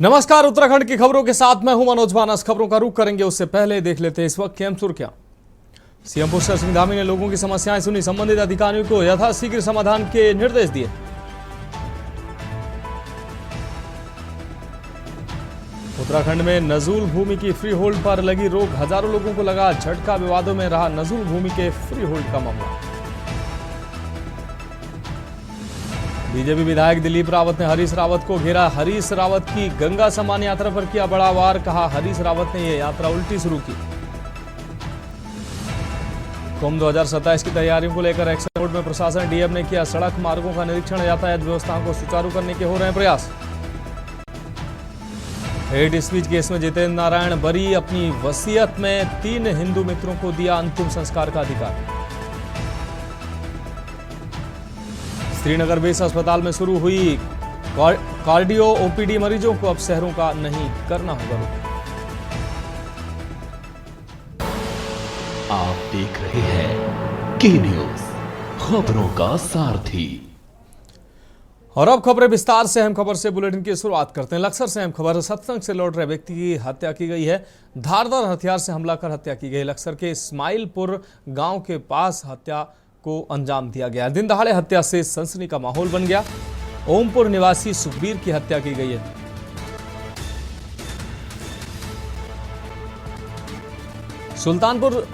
नमस्कार, उत्तराखंड की खबरों के साथ मैं हूं मनोज मानस। खबरों का रुख करेंगे उससे पहले देख लेते हैं इस वक्त की अहम सुर्खियां। सीएम पुष्कर सिंह धामी ने लोगों की समस्याएं सुनी, संबंधित अधिकारियों को यथाशीघ्र समाधान के निर्देश दिए। उत्तराखंड में नजूल भूमि की फ्री होल्ड पर लगी रोक, हजारों लोगों को लगा झटका। विवादों में रहा नजूल भूमि के फ्री होल्ड का मामला। बीजेपी विधायक दिलीप रावत ने हरीश रावत को घेरा। हरीश रावत की गंगा सम्मान यात्रा पर किया बड़ा वार, कहा हरीश रावत ने यह यात्रा उल्टी शुरू की। कुंभ 2027 की तैयारियों को लेकर एक्शन मोड में प्रशासन। डीएम ने किया सड़क मार्गों का निरीक्षण, यातायात व्यवस्थाओं को सुचारू करने के हो रहे हैं प्रयास। हेट स्पीच केस में जितेंद्र नारायण बरी, अपनी वसीयत में 3 हिंदू मित्रों को दिया अंतिम संस्कार का अधिकार। श्रीनगर बेस अस्पताल में शुरू हुई कार्डियो ओपीडी, मरीजों को अब शहरों का नहीं करना होगा रुख। आप देख रहे हैं के न्यूज, खबरों का सारथी। और अब खबरें विस्तार से। अहम खबर से बुलेटिन की शुरुआत करते हैं। लक्सर से अहम खबर, सत्संग से लौट रहे व्यक्ति की हत्या की गई है। धारदार हथियार से हमला कर हत्या की गई। लक्सर के इस्माइलपुर गांव के पास हत्या को अंजाम दिया गया। दिन दहाड़े हत्या से सनसनी का माहौल बन गया। ओमपुर निवासी सुखबीर की हत्या की गई है। सुल्तानपुर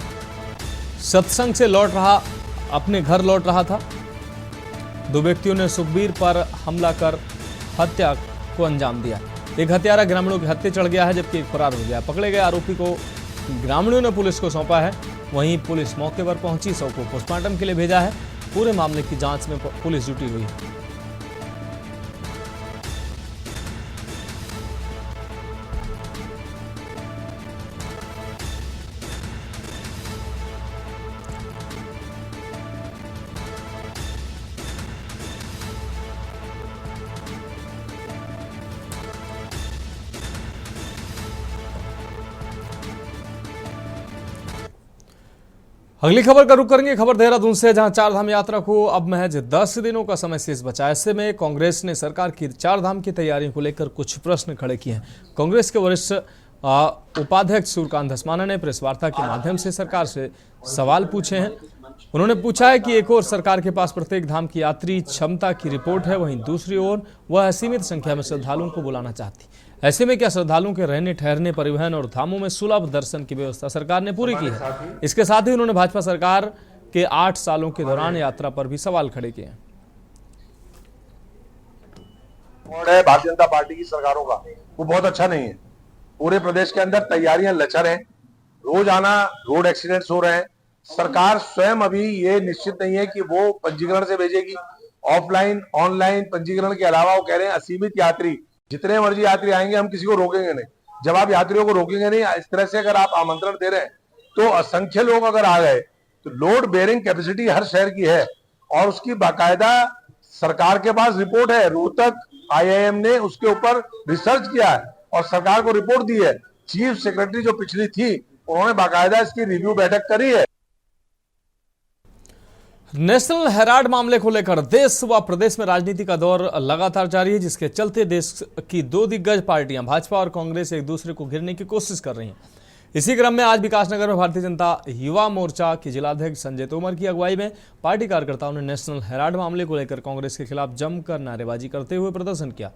सत्संग से अपने घर लौट रहा था। 2 व्यक्तियों ने सुखबीर पर हमला कर हत्या को अंजाम दिया। एक हत्यारा ग्रामीणों के हत्थे चढ़ गया है, जबकि एक फरार हो गया। पकड़े गए आरोपी को ग्रामीणों ने पुलिस को सौंपा है। वहीं पुलिस मौके पर पहुंची, शव को पोस्टमार्टम के लिए भेजा है। पूरे मामले की जांच में पुलिस जुटी हुई है। अगली खबर का रुख करेंगे। खबर देहरादून से, जहां चारधाम यात्रा को अब महज 10 दिनों का समय शेष बचा। ऐसे में कांग्रेस ने सरकार की चारधाम की तैयारियों को लेकर कुछ प्रश्न खड़े किए हैं। कांग्रेस के वरिष्ठ उपाध्यक्ष सूर्यकांत धस्माना ने प्रेस वार्ता के माध्यम से सरकार से सवाल पूछे हैं। उन्होंने पूछा है कि एक ओर सरकार के पास प्रत्येक धाम की यात्री क्षमता की रिपोर्ट है, वहीं दूसरी ओर वह असीमित संख्या में श्रद्धालुओं को बुलाना चाहती। ऐसे में क्या श्रद्धालुओं के रहने ठहरने, परिवहन और धामों में सुलभ दर्शन की व्यवस्था सरकार ने पूरी की है? इसके साथ ही उन्होंने भाजपा सरकार के 8 सालों के दौरान यात्रा पर भी सवाल खड़े किए हैं। भारतीय जनता पार्टी की सरकारों का वो बहुत अच्छा नहीं है। पूरे प्रदेश के अंदर तैयारियां लचर हैं, रोजाना रोड एक्सीडेंट्स हो रहे हैं। सरकार स्वयं अभी ये निश्चित नहीं है कि वो पंजीकरण से भेजेगी। ऑफलाइन ऑनलाइन पंजीकरण के अलावा वो कह रहे हैं असीमित यात्री, जितने मर्जी यात्री आएंगे, हम किसी को रोकेंगे नहीं। जब आप यात्रियों को रोकेंगे नहीं, इस तरह से अगर आप आमंत्रण दे रहे हैं, तो असंख्य लोग अगर आ गए तो लोड बेयरिंग कैपेसिटी हर शहर की है और उसकी बाकायदा सरकार के पास रिपोर्ट है। रोहतक IIM ने उसके ऊपर रिसर्च किया है और सरकार को रिपोर्ट दी है। चीफ सेक्रेटरी जो पिछली थी, उन्होंने बाकायदा इसकी रिव्यू बैठक करी है। नेशनल हेराल्ड मामले को लेकर देश व प्रदेश में राजनीति का दौर लगातार जारी है, जिसके चलते देश की 2 दिग्गज पार्टियां भाजपा और कांग्रेस एक दूसरे को घेरने की कोशिश कर रही हैं। इसी क्रम में आज विकासनगर में भारतीय जनता युवा मोर्चा के जिलाध्यक्ष संजय तोमर की अगुवाई में पार्टी कार्यकर्ताओं ने नेशनल हेराल्ड मामले को लेकर कांग्रेस के खिलाफ जमकर नारेबाजी करते हुए प्रदर्शन किया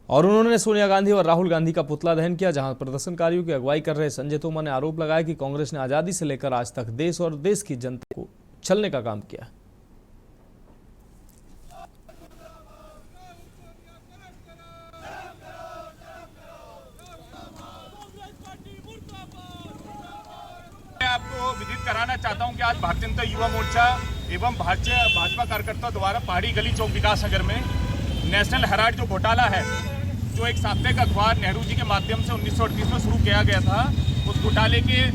और उन्होंने सोनिया गांधी और राहुल गांधी का पुतला दहन किया। जहां प्रदर्शनकारियों की अगुवाई कर रहे संजय तोमर ने आरोप लगाया कि कांग्रेस ने आजादी से लेकर आज तक देश और देश की जनता को छलने का काम किया। आपको विदित कराना चाहता हूं कि आज भारतीय जनता युवा मोर्चा एवं भाजपा कार्यकर्ताओं द्वारा पहाड़ी गली चौक विकासनगर में नेशनल हेराल्ड जो घोटाला है, जो एक साप्ताहिक अखबार नेहरू जी के माध्यम से 1938 में शुरू किया गया था, उस घोटाले के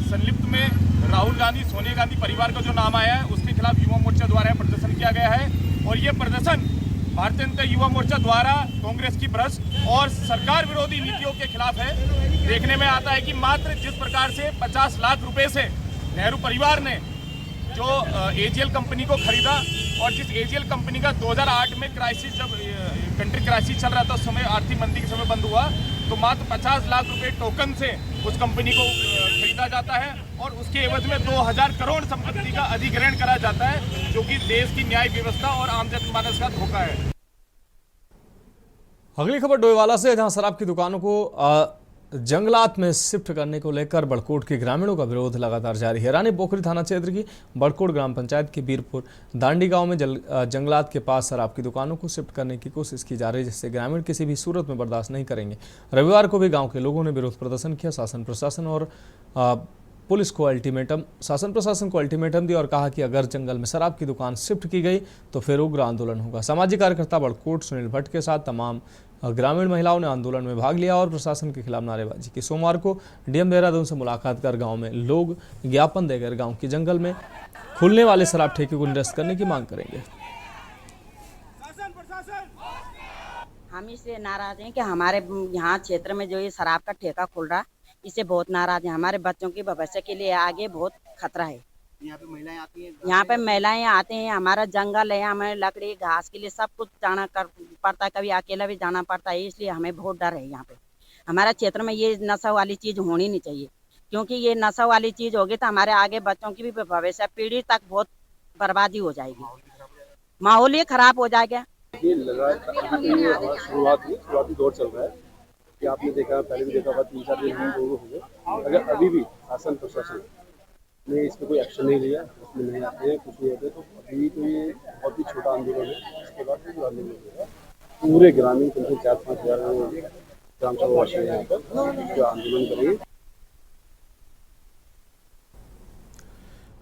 संलिप्त में राहुल गांधी, सोनिया गांधी परिवार का जो नाम आया है, उसके खिलाफ युवा मोर्चा द्वारा प्रदर्शन किया गया है। और ये प्रदर्शन भारतीय जनता युवा मोर्चा द्वारा कांग्रेस की भ्रष्ट और सरकार विरोधी नीतियों के खिलाफ है। देखने में आता है कि मात्र जिस प्रकार से 50 लाख रुपए से नेहरू परिवार ने जो एजीएल कंपनी को खरीदा, और जिस एजीएल कंपनी का 2008 में क्राइसिस, जब कंट्री क्राइसिस चल रहा था, उस समय आर्थिक मंदी के समय बंद हुआ, तो मात्र 50 लाख रुपए टोकन से उस कंपनी को खरीदा जाता है और उसके एवज में 2000 करोड़ संपत्ति का अधिग्रहण करा जाता है, जो कि देश की न्याय व्यवस्था और आम जनमानस का धोखा है। अगली खबर डोईवाला से, जहां शराब की दुकानों को जंगलात में शिफ्ट करने को लेकर बड़कोट के ग्रामीणों का विरोध लगातार जारी है। रानी पोखरी थाना क्षेत्र की बड़कोट ग्राम पंचायत के बीरपुर दांडी गांव में जंगलात के पास शराब की दुकानों को शिफ्ट करने की कोशिश की जा रही है, जिससे ग्रामीण किसी भी सूरत में बर्दाश्त नहीं करेंगे। रविवार को भी गांव के लोगों ने विरोध प्रदर्शन किया। शासन प्रशासन को अल्टीमेटम दी और कहा कि अगर जंगल में शराब की दुकान शिफ्ट की गई तो फिर उग्र आंदोलन होगा। सामाजिक कार्यकर्ता बड़कोट सुनील भट्ट के साथ तमाम ग्रामीण महिलाओं ने आंदोलन में भाग लिया और प्रशासन के खिलाफ नारेबाजी की। सोमवार को डीएम देहरादून से मुलाकात कर गांव में लोग ज्ञापन देकर गांव के जंगल में खुलने वाले शराब ठेके को निरस्त करने की मांग करेंगे। हम इससे नाराज हैं कि हमारे यहाँ क्षेत्र में जो ये शराब का ठेका खुल रहा, इससे बहुत नाराज हैं। हमारे बच्चों के भविष्य के लिए आगे बहुत खतरा है। यहाँ पे महिलाएं आती हैं, यहाँ पे महिलाएं आते हैं। हमारा जंगल है, हमें लकड़ी घास के लिए सब कुछ जाना पड़ता है, कभी अकेला भी जाना पड़ता है, इसलिए हमें बहुत डर है। यहाँ पे हमारे क्षेत्र में ये नशा वाली चीज होनी नहीं चाहिए, क्योंकि ये नशा वाली चीज होगी तो हमारे आगे बच्चों की भी भविष्य पीढ़ी तक बहुत बर्बादी हो जाएगी, माहौल ही खराब हो जाएगा। शुरुआती दौर चल रहा है कि आपने देखा, पहले भी देखा, 3-4 दिन हो गए। अगर अभी भी शासन प्रशासन ने इस पर कोई एक्शन नहीं लिया, उसमें नहीं आते हैं, कुछ नहीं होते, तो अभी तो ये बहुत ही छोटा आंदोलन है। इसके बाद जो आंदोलन होगा, पूरे ग्रामीण कम से 4-5 हज़ार ग्राम सभावासी यहाँ पर जो आंदोलन करेंगे।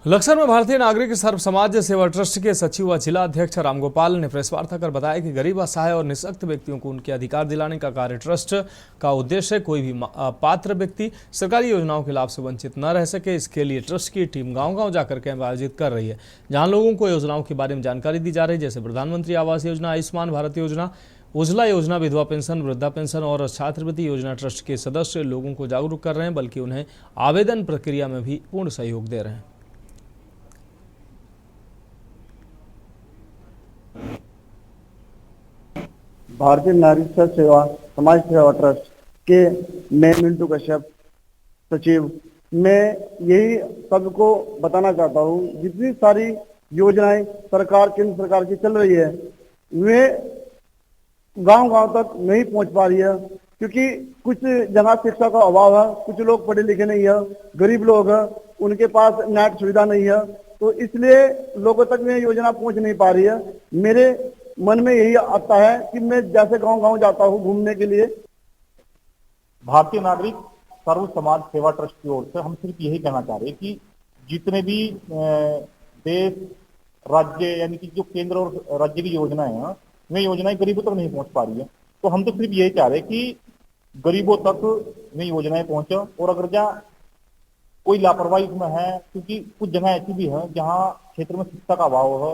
लक्सर में भारतीय नागरिक सर्व समाज सेवा ट्रस्ट के सचिव व जिला अध्यक्ष रामगोपाल ने प्रेस वार्ता कर बताया कि गरीब, असहाय और निःशक्त व्यक्तियों को उनके अधिकार दिलाने का कार्य ट्रस्ट का उद्देश्य है। कोई भी पात्र व्यक्ति सरकारी योजनाओं के लाभ से वंचित न रह सके, इसके लिए ट्रस्ट की टीम गांव-गांव जाकर कैंप आयोजित कर रही है, जहां लोगों को योजनाओं के बारे में जानकारी दी जा रही है, जैसे प्रधानमंत्री आवास योजना, आयुष्मान भारत योजना, उज्ज्वला योजना, विधवा पेंशन, वृद्धा पेंशन और छात्रवृत्ति योजना। ट्रस्ट के सदस्य लोगों को जागरूक कर रहे हैं, बल्कि उन्हें आवेदन प्रक्रिया में भी पूर्ण सहयोग दे रहे हैं। भारतीय नागरिक सेवा समाज सेवा ट्रस्ट के मैं मिंटू कश्यप सचिव, मैं यही सबको बताना चाहता हूँ, जितनी सारी योजनाएं सरकार, केंद्र सरकार की चल रही है, वे गांव-गांव तक नहीं पहुंच पा रही है, क्योंकि कुछ जगह शिक्षा का अभाव है, कुछ लोग पढ़े लिखे नहीं है, गरीब लोग हैं, उनके पास नेट सुविधा नहीं है, तो इसलिए लोगों तक में योजना पहुंच नहीं पा रही है। मेरे मन में यही आता है कि मैं जैसे गांव-गांव जाता हूं घूमने के लिए। भारतीय नागरिक सर्व समाज सेवा ट्रस्ट की ओर से हम सिर्फ यही कहना चाह रहे हैं कि जितने भी देश, राज्य, यानी कि जो केंद्र और राज्य की योजनाएं हैं, वे योजनाएं गरीबों तक नहीं पहुंच पा रही है। तो हम तो सिर्फ यही चाह रहे हैं कि गरीबों तक वे योजनाएं पहुंचे, और अगर जहाँ कोई लापरवाही इसमें है, क्योंकि कुछ जगह ऐसी भी है जहाँ क्षेत्र में शिक्षा का अभाव है।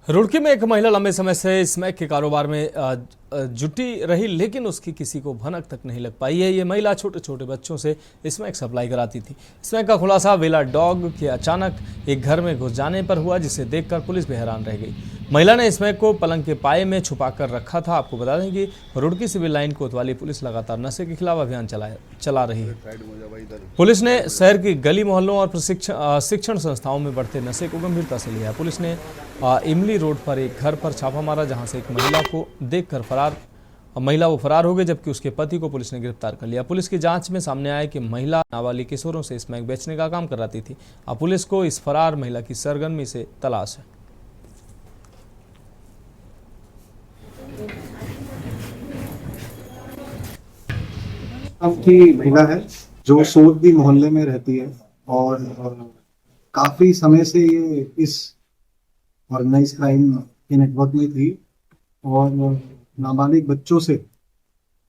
रुड़की में एक महिला लंबे समय से स्मैक के कारोबार में जुटी रही, लेकिन उसकी किसी को भनक तक नहीं लग पाई है। ये महिला छोटे छोटे बच्चों से स्मैक सप्लाई कराती थी। स्मैक का खुलासा वेला डॉग के अचानक एक घर में घुस जाने पर हुआ, जिसे देखकर पुलिस भी हैरान रह गई। महिला ने स्मैक को पलंग के पाए में छुपा कर रखा था। आपको बता दें कि रुड़की सिविल लाइन कोतवाली पुलिस लगातार नशे के खिलाफ अभियान चला रही है। पुलिस ने शहर की गली मोहल्लों और शिक्षण संस्थाओं में बढ़ते नशे को गंभीरता से लिया। पुलिस ने इमली रोड पर एक घर पर छापा मारा, जहां से एक महिला को देखकर वो फरार हो गई, जबकि उसके पति को पुलिस ने गिरफ्तार कर लिया। पुलिस की जांच में सामने आया कि महिला नाबालिग किशोरों से स्मैक बेचने का काम कराती थी। अब पुलिस को इस फरार महिला की सरगर्मी से तलाश है। की महिला है जो सोरदी मोहल्ले में रहती है, और काफी समय से ये इस ऑर्गेनाइज क्राइम के नेटवर्क में थी और नाबालिग बच्चों से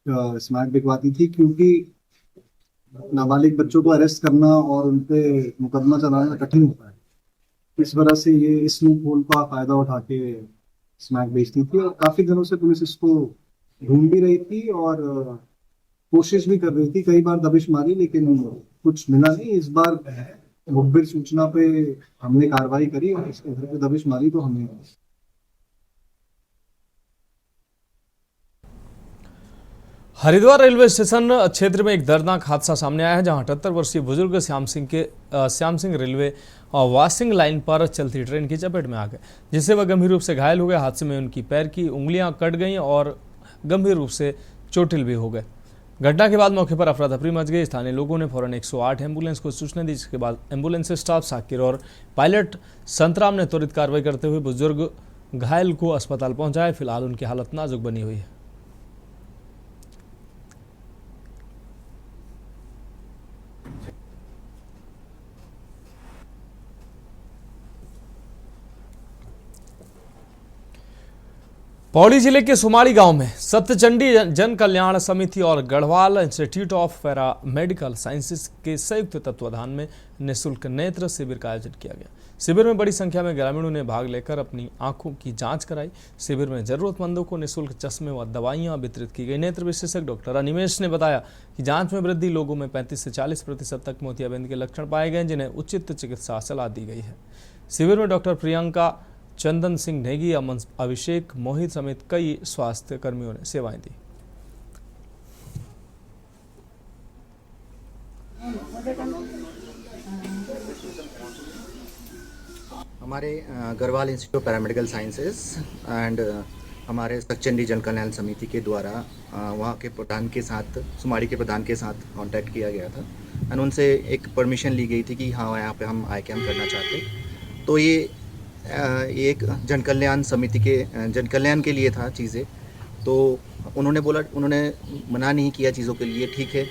स्मैक बिकवाती थी, क्योंकि नाबालिग बच्चों को अरेस्ट करना और उन पे मुकदमा चलाना कठिन होता है। इस वजह से ये इस लूप होल का फायदा उठा के स्मैक बेचती थी, और काफी दिनों से पुलिस इसको ढूंढ भी रही थी और कोशिश भी कर रही थी, कई बार दबिश मारी, लेकिन कुछ मिला नहीं। इस बार मुखबिर सूचना पे हमने कार्रवाई करी और इसके घर पे दबिश मारी तो हमें हरिद्वार रेलवे स्टेशन क्षेत्र में एक दर्दनाक हादसा सामने आया है, जहां 78 वर्षीय बुजुर्ग Shyam Singh railway washing line पर चलती ट्रेन की चपेट में आ गए, जिससे वह गंभीर रूप से घायल हो गए। हादसे में उनकी पैर की उंगलियां कट गईं और गंभीर रूप से चोटिल भी हो गए। घटना के बाद मौके पर अफरा तफरी मच गई। स्थानीय लोगों ने फौरन 108 एम्बुलेंस को सूचना दी, जिसके बाद एम्बुलेंस स्टाफ साकिर और पायलट संतराम ने त्वरित कार्रवाई करते हुए बुजुर्ग घायल को अस्पताल पहुंचाया। फिलहाल उनकी हालत नाजुक बनी हुई है। पौड़ी जिले के सुमाड़ी गांव में सत्यचंडी जन कल्याण समिति और Garhwal institute of para medical sciences के संयुक्त तत्वाधान में निःशुल्क नेत्र शिविर का आयोजन किया गया। शिविर में बड़ी संख्या में ग्रामीणों ने भाग लेकर अपनी आंखों की जांच कराई। शिविर में जरूरतमंदों को निःशुल्क चश्मे व दवाइयां वितरित की गई। नेत्र विशेषज्ञ डॉक्टर अनिमेश ने बताया कि जांच में वृद्धि लोगों में 35 से 40% तक मोतियाबिंद के लक्षण पाए गए, जिन्हें उचित चिकित्सा सलाह दी गई है। शिविर में डॉक्टर प्रियंका, चंदन सिंह नेगी, अमन, अभिषेक, मोहित समेत कई स्वास्थ्य कर्मियों ने सेवाएं दी। हमारे Garhwal institute of paramedical sciences and हमारे सत्यचंडी जन कल्याण समिति के द्वारा वहाँ के प्रधान के साथ, सुमाड़ी के प्रधान के साथ कांटेक्ट किया गया था एंड उनसे एक परमिशन ली गई थी कि हाँ यहाँ पे हम आई कैम्प करना चाहते। तो ये एक जन कल्याण समिति के जन कल्याण के लिए था चीज़ें। तो उन्होंने बोला, उन्होंने मना नहीं किया चीज़ों के लिए, ठीक है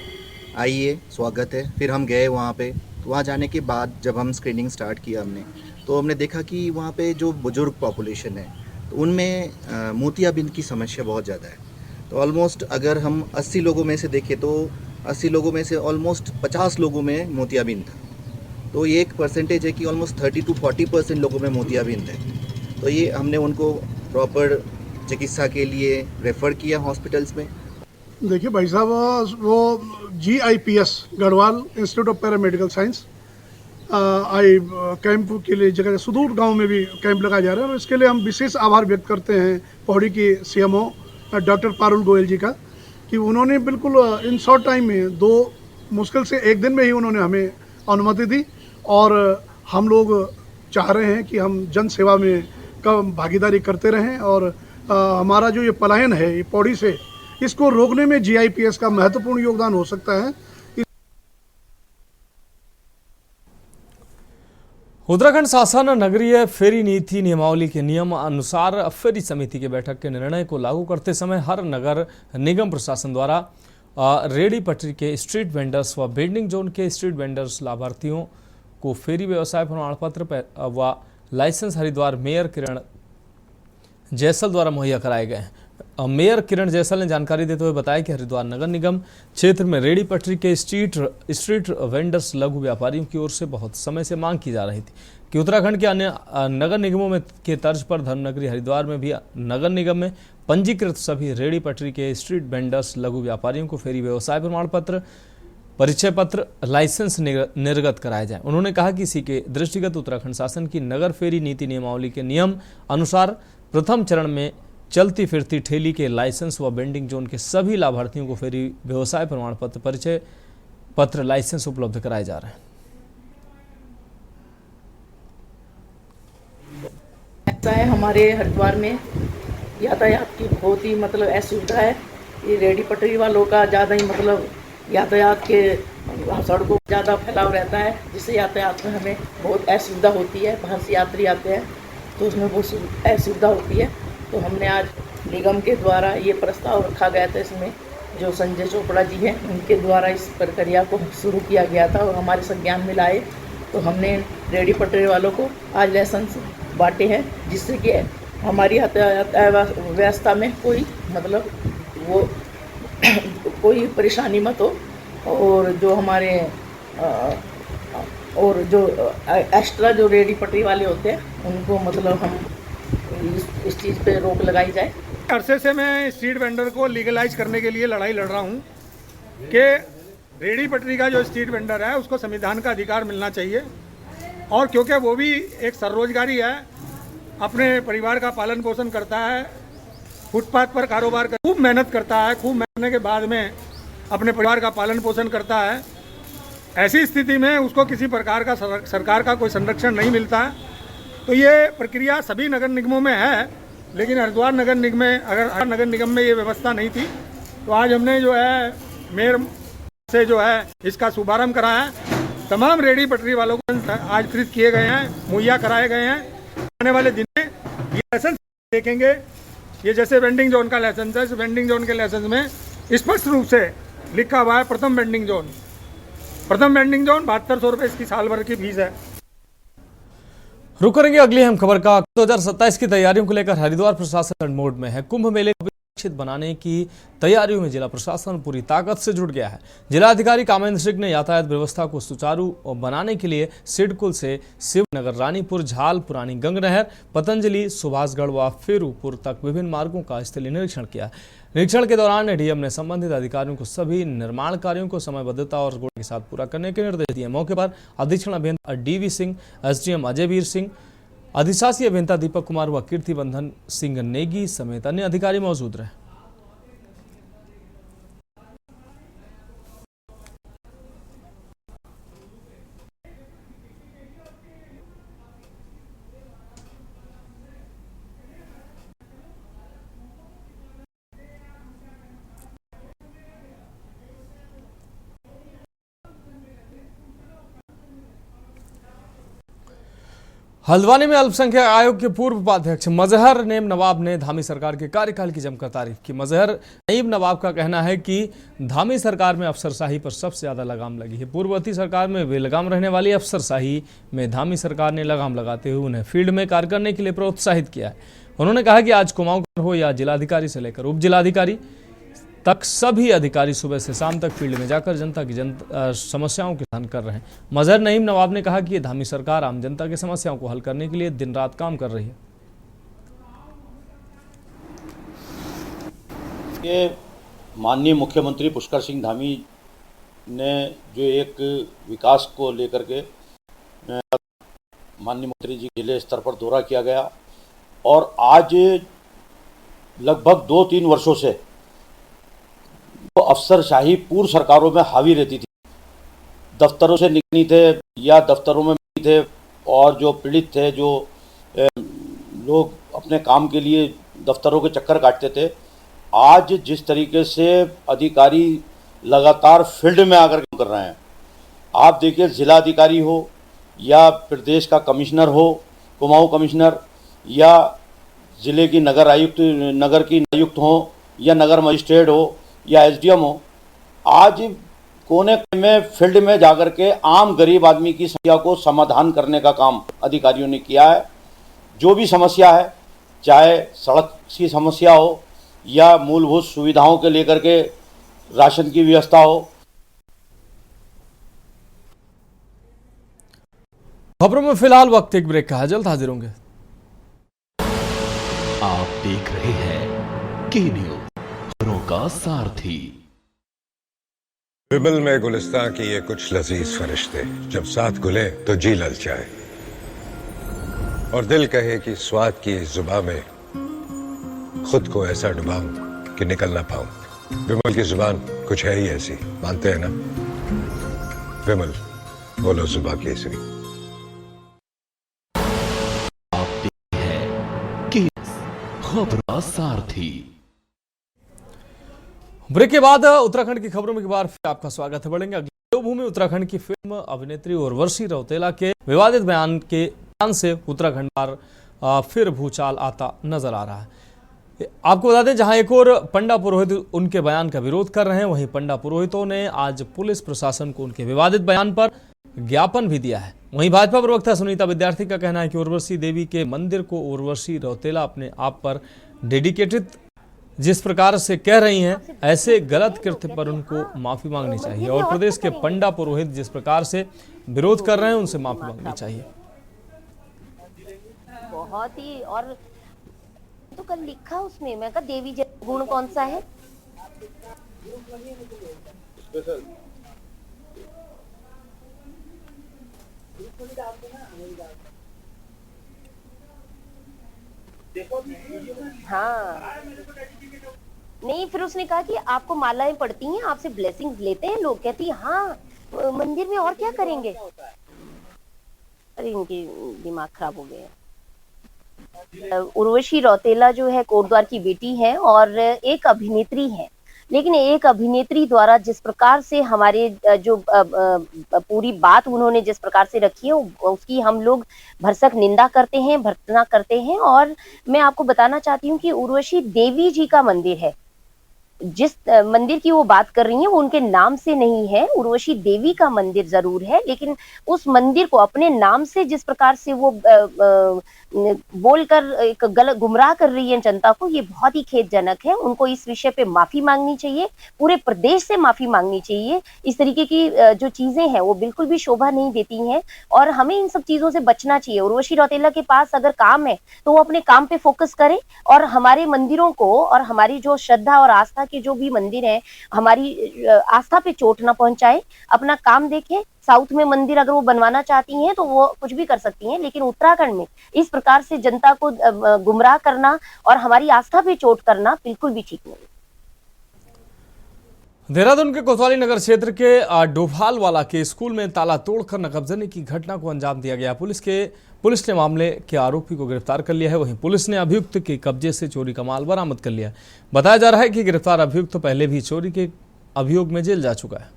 आइए स्वागत है। फिर हम गए वहाँ पे। तो वहाँ जाने के बाद जब हम स्क्रीनिंग स्टार्ट किया तो हमने देखा कि वहाँ पे जो बुज़ुर्ग पॉपुलेशन है तो उनमें मोतियाबिंद की समस्या बहुत ज़्यादा है। तो ऑलमोस्ट अगर हम 80 लोगों में से देखें तो 80 लोगों में से ऑलमोस्ट 50 लोगों में मोतियाबिंद था। तो ये एक परसेंटेज है कि ऑलमोस्ट 30 to 40% लोगों में मोतियाबिंद है। तो ये हमने उनको प्रॉपर चिकित्सा के लिए रेफ़र किया हॉस्पिटल्स में। देखिए भाई साहब, वो GIPS Garhwal institute of paramedical science I camp के लिए जगह सुदूर गांव में भी कैंप लगाया जा रहा है और इसके लिए हम विशेष आभार व्यक्त करते हैं पौड़ी की CMO डॉक्टर पारुल गोयल जी का, कि उन्होंने बिल्कुल इन शॉर्ट टाइम में मुश्किल से 1 दिन में ही उन्होंने हमें अनुमति दी। और हम लोग चाह रहे हैं कि हम जन सेवा में का भागीदारी करते रहें और हमारा जो ये पलायन है ये पौड़ी से, इसको रोकने में GIPS का महत्वपूर्ण योगदान हो सकता है। उत्तराखंड शासन नगरीय फेरी नीति नियमावली के नियम अनुसार फेरी समिति की बैठक के निर्णय को लागू करते समय हर नगर निगम प्रशासन द्वारा रेडी पटरी के स्ट्रीट वेंडर्स व बेंडिंग जोन के स्ट्रीट वेंडर्स लाभार्थियों को फेरी व्यवसाय प्रमाण पत्र व लाइसेंस हरिद्वार मेयर किरण जैसल द्वारा मुहैया कराए गए हैं। मेयर किरण जैसल ने जानकारी देते हुए बताया कि हरिद्वार नगर निगम क्षेत्र में रेडी पटरी के स्ट्रीट वेंडर्स लघु व्यापारियों की ओर से बहुत समय से मांग की जा रही थी कि उत्तराखंड के अन्य नगर निगमों में के तर्ज पर धर्मनगरी हरिद्वार में भी नगर निगम में पंजीकृत सभी रेडी पटरी के स्ट्रीट वेंडर्स लघु व्यापारियों को फेरी व्यवसाय प्रमाण पत्र, परिचय पत्र, लाइसेंस निर्गत कराया जाए। उन्होंने कहा कि इसी के दृष्टिगत उत्तराखंड शासन की नगर फेरी नीति नियमावली के नियम अनुसार प्रथम चरण में चलती फिरती ठेली के लाइसेंस व बेंडिंग जोन के सभी लाभार्थियों को फेरी व्यवसाय प्रमाण पत्र, परिचय पत्र, लाइसेंस उपलब्ध कराए जा रहे हैं। ऐसा है, हमारे हरिद्वार में यातायात की बहुत ही मतलब असुविधा है। ये रेडी पटरी वालों का ज़्यादा ही मतलब यातायात के सड़कों ज़्यादा फैलाव रहता है, जिससे यातायात में हमें बहुत असुविधा होती है। बाहर से यात्री आते हैं तो उसमें बहुत असुविधा होती है। तो हमने आज निगम के द्वारा ये प्रस्ताव रखा गया था, इसमें जो संजय चोपड़ा जी हैं उनके द्वारा इस प्रक्रिया को शुरू किया गया था और हमारे संज्ञान में लाए। तो हमने रेडी पटरी वालों को आज लाइसेंस बांटे हैं, जिससे कि हमारी यातायात व्यवस्था में कोई मतलब वो कोई परेशानी मत हो। और जो हमारे और जो एक्स्ट्रा जो रेडी पटरी वाले होते हैं उनको मतलब हम इस चीज़ पे रोक लगाई जाए। अरसे से मैं स्ट्रीट वेंडर को लीगलाइज करने के लिए लड़ाई लड़ रहा हूँ कि रेडी पटरी का जो स्ट्रीट वेंडर है उसको संविधान का अधिकार मिलना चाहिए, और क्योंकि वो भी एक स्वरोजगारी है, अपने परिवार का पालन पोषण करता है, फुटपाथ पर कारोबार कर, खूब मेहनत करता है, खूब मेहनत के बाद में अपने परिवार का पालन पोषण करता है। ऐसी स्थिति में उसको किसी प्रकार का सरकार का कोई संरक्षण नहीं मिलता है। तो ये प्रक्रिया सभी नगर निगमों में है, लेकिन हरिद्वार नगर निगम में, अगर नगर निगम में ये व्यवस्था नहीं थी तो आज हमने जो है मेयर से जो है इसका शुभारंभ कराया है। तमाम रेडी पटरी वालों को आज वितरित किए गए हैं, मुहैया कराए गए हैं। आने वाले दिन में ये लाइसेंस देखेंगे, ये जैसे वेंडिंग जोन का लाइसेंस है, इस वेंडिंग जोन के लाइसेंस में स्पष्ट रूप से लिखा हुआ है प्रथम वेंडिंग जोन 7200 रुपये इसकी साल भर की फीस है। रुक करेंगे अगली अहम खबर का। 2027 की तैयारियों को लेकर हरिद्वार प्रशासन मोड में है। कुंभ मेले को सुरक्षित बनाने की तैयारियों में जिला प्रशासन पूरी ताकत से जुट गया है। जिलाधिकारी कामेंद्र सिंह ने यातायात व्यवस्था को सुचारू बनाने के लिए सिडकुल से शिवनगर, रानीपुर, झाल, पुरानी गंगनहर, पतंजलि, सुभाषगढ़ व फेरूपुर तक विभिन्न मार्गों का स्थलीय निरीक्षण किया। निरीक्षण के दौरान डीएम ने संबंधित अधिकारियों को सभी निर्माण कार्यों को समयबद्धता और गुण के साथ पूरा करने के निर्देश दिए। मौके पर अधीक्षण अभियंता डीवी सिंह, एसडीएम अजयवीर सिंह, अधिशासी अभियंता दीपक कुमार व कीर्तिबंधन सिंह नेगी समेत अन्य अधिकारी मौजूद रहे। हल्द्वानी में अल्पसंख्यक आयोग के पूर्व उपाध्यक्ष मजहर नईम नवाब ने धामी सरकार के कार्यकाल की जमकर तारीफ की। मजहर नईम नवाब का कहना है कि धामी सरकार में अफसरशाही पर सबसे ज्यादा लगाम लगी है। पूर्ववर्ती सरकार में बेलगाम रहने वाली अफसरशाही में धामी सरकार ने लगाम लगाते हुए उन्हें फील्ड में कार्य करने के लिए प्रोत्साहित किया है। उन्होंने कहा कि आज कुमाऊं हो या जिलाधिकारी से लेकर उप जिलाधिकारी तक सभी अधिकारी सुबह से शाम तक फील्ड में जाकर जनता की समस्याओं के समाधान कर रहे हैं। मजहर नईम नवाब ने कहा कि ये धामी सरकार आम जनता की समस्याओं को हल करने के लिए दिन रात काम कर रही है। ये माननीय मुख्यमंत्री पुष्कर सिंह धामी ने जो एक विकास को लेकर के माननीय मंत्री जी जिले स्तर पर दौरा किया गया, और आज लगभग 2-3 वर्षों से तो अफसरशाही पूर्व सरकारों में हावी रहती थी। दफ्तरों से निकली थे या दफ्तरों में नहीं थे, और जो पीड़ित थे, जो लोग अपने काम के लिए दफ्तरों के चक्कर काटते थे, आज जिस तरीके से अधिकारी लगातार फील्ड में आकर काम कर रहे हैं, आप देखिए जिलाधिकारी हो या प्रदेश का कमिश्नर हो, कुमाऊं कमिश्नर, या ज़िले की नगर आयुक्त, नगर की आयुक्त हो, या नगर मजिस्ट्रेट हो, या एसडीएम हो, आज कोने में फील्ड में जाकर के आम गरीब आदमी की समस्या को समाधान करने का काम अधिकारियों ने किया है। जो भी समस्या है, चाहे सड़क की समस्या हो या मूलभूत सुविधाओं के लेकर के राशन की व्यवस्था हो। खबरों में फिलहाल वक्त एक ब्रेक का है, जल्द हाजिर होंगे। आप देख रहे हैं के न्यूज़, खबरों का सारथी। विमल में गुलिस्तां की ये कुछ लजीज फरिश्ते, जब साथ घुले तो जी ललचाए और दिल कहे कि स्वाद की इस जुबां में खुद को ऐसा डुबाऊं कि निकल ना पाऊं। विमल की जुबान कुछ है ही ऐसी, मानते हैं ना? विमल, बोलो जुबां केसरी। आप देखते हैं के खबरों का सारथी। ब्रेक के बाद उत्तराखंड की खबरों में एक बार फिर आपका स्वागत है। बढ़ेंगे अगली देवभूमि उत्तराखंड की फिल्म अभिनेत्री उर्वशी रौतेला के विवादित बयान से उत्तराखंड पर फिर भूचाल आता नजर आ रहा है। आपको बता दें, जहां एक और पंडा पुरोहित उनके बयान का विरोध कर रहे हैं, वहीं पंडा पुरोहितों ने आज पुलिस प्रशासन को उनके विवादित बयान पर ज्ञापन भी दिया है। वहीं भाजपा प्रवक्ता सुनीता विद्यार्थी का कहना है कि उर्वशी देवी के मंदिर को उर्वशी रौतेला अपने आप पर डेडिकेटेड जिस प्रकार से कह रही हैं, ऐसे गलत कृत्य पर उनको माफी मांगनी चाहिए, और प्रदेश के पंडा पुरोहित जिस प्रकार से विरोध कर रहे हैं उनसे माफी मांगनी चाहिए। बहुत ही, और तो कल लिखा उसमें, मैं कहा देवी गुण कौन सा है? हाँ, नहीं, फिर उसने कहा कि आपको मालाएं पड़ती हैं, आपसे ब्लेसिंग्स लेते हैं लोग। कहती है हाँ, मंदिर में और क्या करेंगे। अरे इनके दिमाग खराब हो गए। उर्वशी रौतेला जो है कोटद्वार की बेटी है और एक अभिनेत्री है, लेकिन एक अभिनेत्री द्वारा जिस प्रकार से हमारे जो पूरी बात उन्होंने जिस प्रकार से रखी है उसकी हम लोग भरसक निंदा करते हैं, भर्त्सना करते हैं। और मैं आपको बताना चाहती हूँ कि उर्वशी देवी जी का मंदिर है। जिस मंदिर की वो बात कर रही हैं वो उनके नाम से नहीं है, उर्वशी देवी का मंदिर जरूर है, लेकिन उस मंदिर को अपने नाम से जिस प्रकार से वो बोलकर एक गलत गुमराह कर रही है जनता को, ये बहुत ही खेदजनक है। उनको इस विषय पे माफी मांगनी चाहिए, पूरे प्रदेश से माफी मांगनी चाहिए। इस तरीके की जो चीजें हैं वो बिल्कुल भी शोभा नहीं देती हैं और हमें इन सब चीजों से बचना चाहिए। उर्वशी रौतेला के पास अगर काम है तो वो अपने काम पे फोकस करे और हमारे मंदिरों को और हमारी जो श्रद्धा और आस्था के जो भी मंदिर है हमारी आस्था पे चोट ना पहुंचाए, अपना काम देखें। साउथ में मंदिर अगर वो बनवाना चाहती हैं तो वो कुछ भी कर सकती हैं, लेकिन उत्तराखंड में इस प्रकार से जनता को गुमराह करना और हमारी आस्था पे चोट करना बिल्कुल भी ठीक नहीं। देहरादून के कोतवाली नगर क्षेत्र के डोभालवाला के स्कूल में ताला तोड़कर नकबजनी की घटना को अंजाम दिया गया। पुलिस ने मामले के आरोपी को गिरफ्तार कर लिया है। वहीं पुलिस ने अभियुक्त के कब्जे से चोरी का माल बरामद कर लिया है। बताया जा रहा है कि गिरफ्तार अभियुक्त पहले भी चोरी के अभियोग में जेल जा चुका है।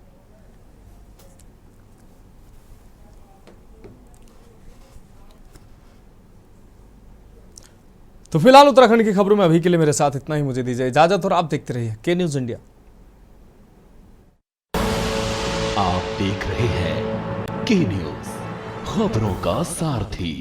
तो फिलहाल उत्तराखंड की खबरों में अभी के लिए मेरे साथ इतना ही। मुझे दीजिए इजाजत और आप देखते रहिए के न्यूज इंडिया। आप देख रहे हैं के न्यूज, खबरों का सारथी।